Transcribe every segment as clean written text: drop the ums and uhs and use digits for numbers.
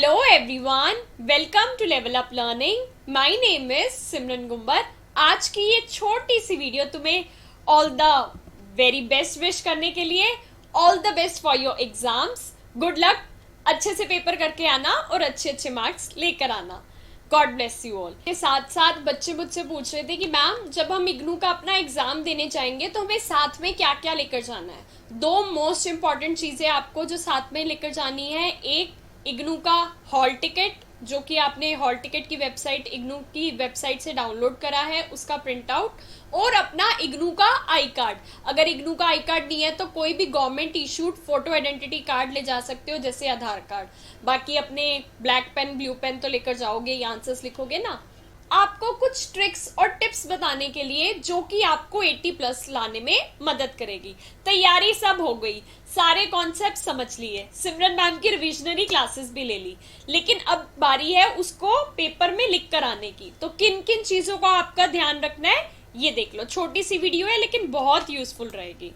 Hello everyone, welcome to Level Up Learning. My name is सिमरन गुम्बर. आज की ये छोटी सी वीडियो तुम्हें all the very best wish करने के लिए, all the best for your exams. Good luck, अच्छे से पेपर करके आना और अच्छे अच्छे मार्क्स लेकर आना. God bless you all. के साथ साथ बच्चे मुझसे पूछ रहे थे कि मैम जब हम इग्नू का अपना एग्जाम देने जाएंगे तो हमें साथ में क्या क्या लेकर जाना है. दो मोस्ट इंपॉर्टेंट चीजें आपको जो साथ में लेकर जानी है. एक इग्नू का हॉल टिकट, जो कि आपने हॉल टिकट की वेबसाइट इग्नू की वेबसाइट से डाउनलोड करा है, उसका प्रिंट आउट, और अपना इग्नू का आई कार्ड. अगर इग्नू का आई कार्ड नहीं है तो कोई भी government issued photo identity card ले जा सकते हो, जैसे आधार कार्ड. बाकी अपने ब्लैक पेन ब्लू पेन तो लेकर जाओगे, ये आंसर्स लिखोगे ना. आपको कुछ ट्रिक्स और टिप्स बताने के लिए जो कि आपको 80+ लाने में मदद करेगी. तैयारी सब हो गई, सारे कॉन्सेप्ट समझ लिए, सिमरन मैम की रिविजनरी क्लासेस भी ले ली, लेकिन अब बारी है उसको पेपर में लिख कर आने की. तो किन किन चीजों का आपका ध्यान रखना है ये देख लो. छोटी सी वीडियो है लेकिन बहुत यूजफुल रहेगी.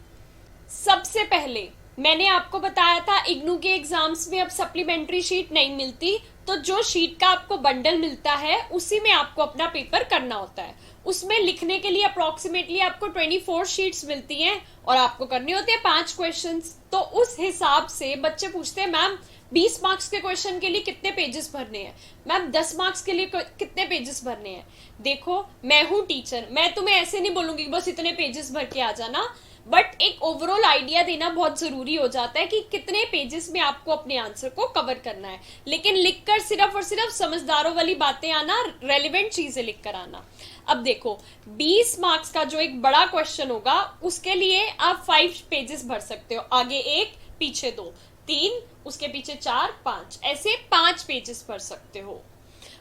सबसे पहले मैंने आपको बताया था इग्नू के एग्जाम्स में अब सप्लीमेंट्री शीट नहीं मिलती, तो जो शीट का आपको बंडल मिलता है उसी में आपको अपना पेपर करना होता है. उसमें लिखने के लिए अप्रोक्सीमेटली आपको 24 शीट्स मिलती हैं और आपको करने होते हैं 5 क्वेश्चंस. तो उस हिसाब से बच्चे पूछते हैं मैम 20 मार्क्स के क्वेश्चन के लिए कितने पेजेस भरने हैं, मैम 10 मार्क्स के लिए कितने पेजेस भरने हैं. देखो मैं हूं टीचर, मैं तुम्हें ऐसे नहीं बोलूंगी बस इतने पेजेस भर के आ जाना, बट एक ओवरऑल आइडिया देना बहुत जरूरी हो जाता है कि कितने पेजेस में आपको अपने आंसर को कवर करना है. लेकिन लिखकर सिर्फ और सिर्फ समझदारों वाली बातें आना, रेलिवेंट चीजें लिखकर आना. अब देखो 20 मार्क्स का जो एक बड़ा क्वेश्चन होगा उसके लिए आप 5 पेजेस भर सकते हो. आगे 1, पीछे 2, 3, उसके पीछे 4, 5, ऐसे 5 पेजेस भर सकते हो.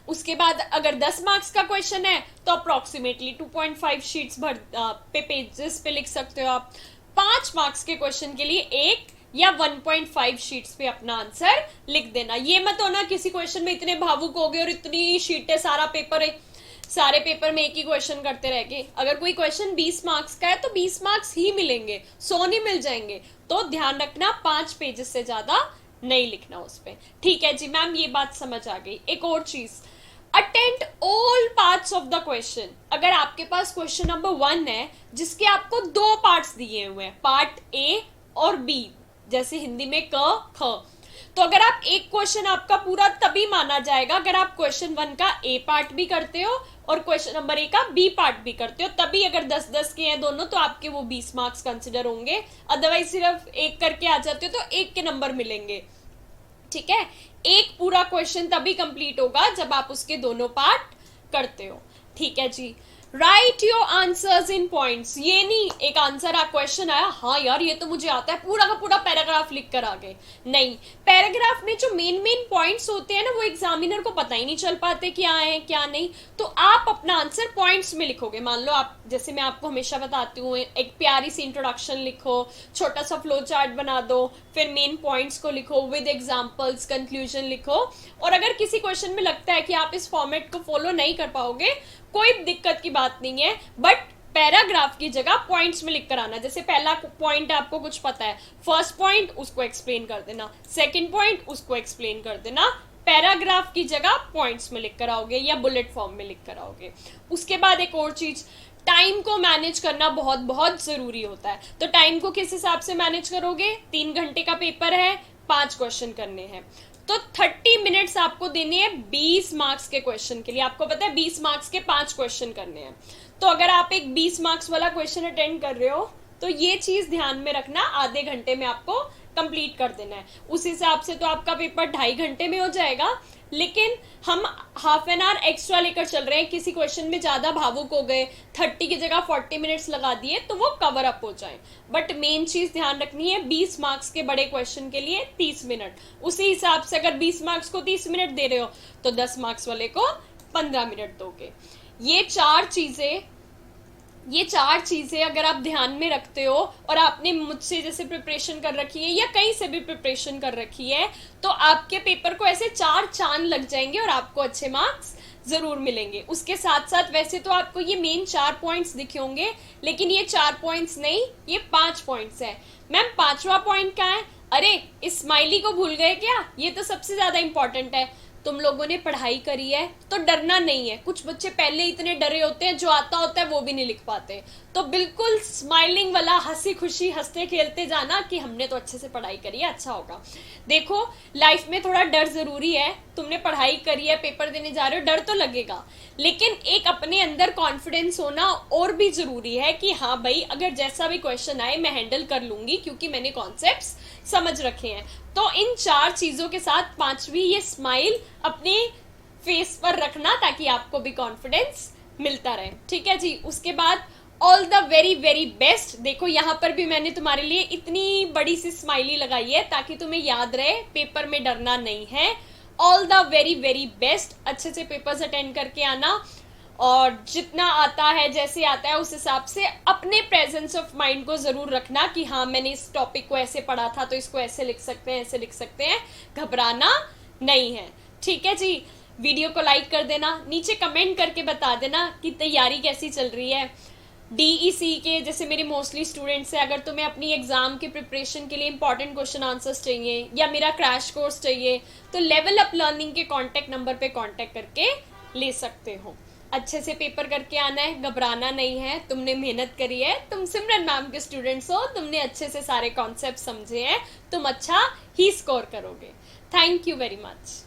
उसके बाद अगर 10 मार्क्स का क्वेश्चन है तो अप्रोक्सीमेटली 2.5 शीट्स पेजेस पे लिख सकते हो आप. 5 मार्क्स के क्वेश्चन के लिए 1 या 1.5 शीट्स पे अपना आंसर लिख देना. ये मत होना किसी क्वेश्चन में इतने भावुक हो गए और इतनी शीटें, सारा पेपर है, सारे पेपर में एक ही क्वेश्चन करते रह गए. अगर कोई क्वेश्चन 20 मार्क्स का है तो 20 मार्क्स ही मिलेंगे, 100 नहीं मिल जाएंगे. तो ध्यान रखना 5 पेजेस से ज्यादा नहीं लिखना उस पे. ठीक है जी मैम, ये बात समझ आ गई. एक और चीज, attend all parts of the question. अगर आपके पास क्वेश्चन नंबर 1 है जिसके आपको 2 पार्ट्स दिए हुए हैं, पार्ट ए और बी, जैसे हिंदी में क ख, तो अगर आप एक क्वेश्चन आपका पूरा तभी माना जाएगा अगर आप क्वेश्चन 1 का ए पार्ट भी करते हो और क्वेश्चन नंबर 1 का बी पार्ट भी करते हो. तभी अगर 10-10 के हैं दोनों तो आपके वो 20 मार्क्स कंसिडर होंगे. अदरवाइज सिर्फ एक करके आ जाते हो तो 1 के नंबर मिलेंगे. ठीक है, एक पूरा क्वेश्चन तभी कंप्लीट होगा जब आप उसके दोनों पार्ट करते हो. ठीक है जी. Write your answers in points. ये नहीं एक आंसर आ क्वेश्चन आया, हाँ यार ये तो मुझे आता है, पूरा का पूरा पैराग्राफ लिख कर आ गए. नहीं, पैराग्राफ में जो मेन मेन पॉइंट्स होते हैं ना वो एग्जामिनर को पता ही नहीं चल पाते क्या है क्या नहीं. तो आप अपना आंसर पॉइंट्स में लिखोगे. मान लो आप, जैसे मैं आपको हमेशा बताती हूँ, एक प्यारी सी इंट्रोडक्शन लिखो, छोटा सा फ्लो चार्ट बना दो, फिर मेन पॉइंट्स को लिखो विद एग्जाम्पल्स, कंक्लूजन लिखो. और अगर किसी क्वेश्चन में लगता है कि आप इस फॉर्मेट को फॉलो नहीं कर पाओगे, कोई दिक्कत की बात नहीं है, बट पैराग्राफ की जगह पॉइंट्स में लिख कर आना. जैसे पहला पॉइंट आपको कुछ पता है, फर्स्ट पॉइंट उसको एक्सप्लेन कर देना, सेकंड पॉइंट उसको एक्सप्लेन कर देना. पैराग्राफ की जगह पॉइंट्स में लिख कर आओगे या बुलेट फॉर्म में लिख कर आओगे. उसके बाद एक और चीज, टाइम को मैनेज करना बहुत बहुत जरूरी होता है. तो टाइम को किस हिसाब से मैनेज करोगे? 3 घंटे का पेपर है, 5 क्वेश्चन करने हैं, तो 30 मिनट्स आपको देने हैं 20 मार्क्स के क्वेश्चन के लिए. आपको पता है 20 मार्क्स के 5 क्वेश्चन करने हैं. तो अगर आप एक 20 मार्क्स वाला क्वेश्चन अटेंड कर रहे हो तो ये चीज ध्यान में रखना, आधे घंटे में आपको कंप्लीट कर देना है. उस हिसाब से तो आपका पेपर 2.5 घंटे में हो जाएगा. लेकिन हम हाफ एन आवर एक्स्ट्रा लेकर चल रहे हैं, किसी क्वेश्चन में ज्यादा भावुक हो गए, 30 की जगह 40 मिनट्स लगा दिए तो वो कवर अप हो जाए. बट मेन चीज ध्यान रखनी है, 20 मार्क्स के बड़े क्वेश्चन के लिए 30 मिनट. उसी हिसाब से अगर 20 मार्क्स को 30 मिनट दे रहे हो तो 10 मार्क्स वाले को 15 मिनट दोगे. ये चार चीजें अगर आप ध्यान में रखते हो और आपने मुझसे जैसे प्रिपरेशन कर रखी है या कहीं से भी प्रिपरेशन कर रखी है, तो आपके पेपर को ऐसे 4 चांद लग जाएंगे और आपको अच्छे मार्क्स जरूर मिलेंगे. उसके साथ साथ वैसे तो आपको ये मेन 4 पॉइंट्स दिखे होंगे, लेकिन ये 4 पॉइंट्स नहीं, ये 5 पॉइंट्स है. मैम 5वां पॉइंट क्या है? अरे इस स्माइली को भूल गए क्या, ये तो सबसे ज्यादा इंपॉर्टेंट है। तुम लोगों ने पढ़ाई करी है तो डरना नहीं है। कुछ बच्चे पहले इतने डरे होते हैं, जो आता होता है वो भी नहीं लिख पाते। तो बिल्कुल स्माइलिंग वाला हंसी खुशी हंसते खेलते जाना कि हमने तो अच्छे से पढ़ाई करी है, अच्छा होगा। देखो लाइफ में थोड़ा डर जरूरी है। तुमने पढ़ाई करी है, पेपर देने जा रहे हो, डर तो लगेगा, लेकिन एक अपने अंदर कॉन्फिडेंस होना और भी जरूरी है कि हाँ भाई अगर जैसा भी क्वेश्चन आए मैं हैंडल कर लूंगी, क्योंकि मैंने कॉन्सेप्ट्स समझ रखे हैं। तो इन 4 चीजों के साथ 5वीं ये स्माइल अपने फेस पर रखना, ताकि आपको भी कॉन्फिडेंस मिलता रहे। ठीक है जी। उसके बाद all the very very best. देखो यहाँ पर भी मैंने तुम्हारे लिए इतनी बड़ी सी स्माइली लगाई है ताकि तुम्हें याद रहे पेपर में डरना नहीं है। All the very very best. अच्छे से पेपर्स अटेंड करके आना, और जितना आता है जैसे आता है उस हिसाब से अपने प्रेजेंस ऑफ माइंड को जरूर रखना कि हाँ मैंने इस टॉपिक को ऐसे पढ़ा था तो इसको ऐसे लिख सकते हैं, ऐसे लिख सकते हैं। घबराना नहीं है। ठीक है जी। वीडियो को लाइक कर देना, नीचे कमेंट करके बता देना कि तैयारी कैसी चल रही है। डीईसी के जैसे मेरे मोस्टली स्टूडेंट्स हैं, अगर तुम्हें अपनी एग्जाम के प्रिपरेशन के लिए इंपॉर्टेंट क्वेश्चन आंसर्स चाहिए या मेरा क्रैश कोर्स चाहिए, तो लेवल अप लर्निंग के कांटेक्ट नंबर पे कांटेक्ट करके ले सकते हो। अच्छे से पेपर करके आना है, घबराना नहीं है। तुमने मेहनत करी है, तुम सिमरन मैम के स्टूडेंट्स हो, तुमने अच्छे से सारे कॉन्सेप्ट समझे हैं, तुम अच्छा ही स्कोर करोगे। Thank you very much.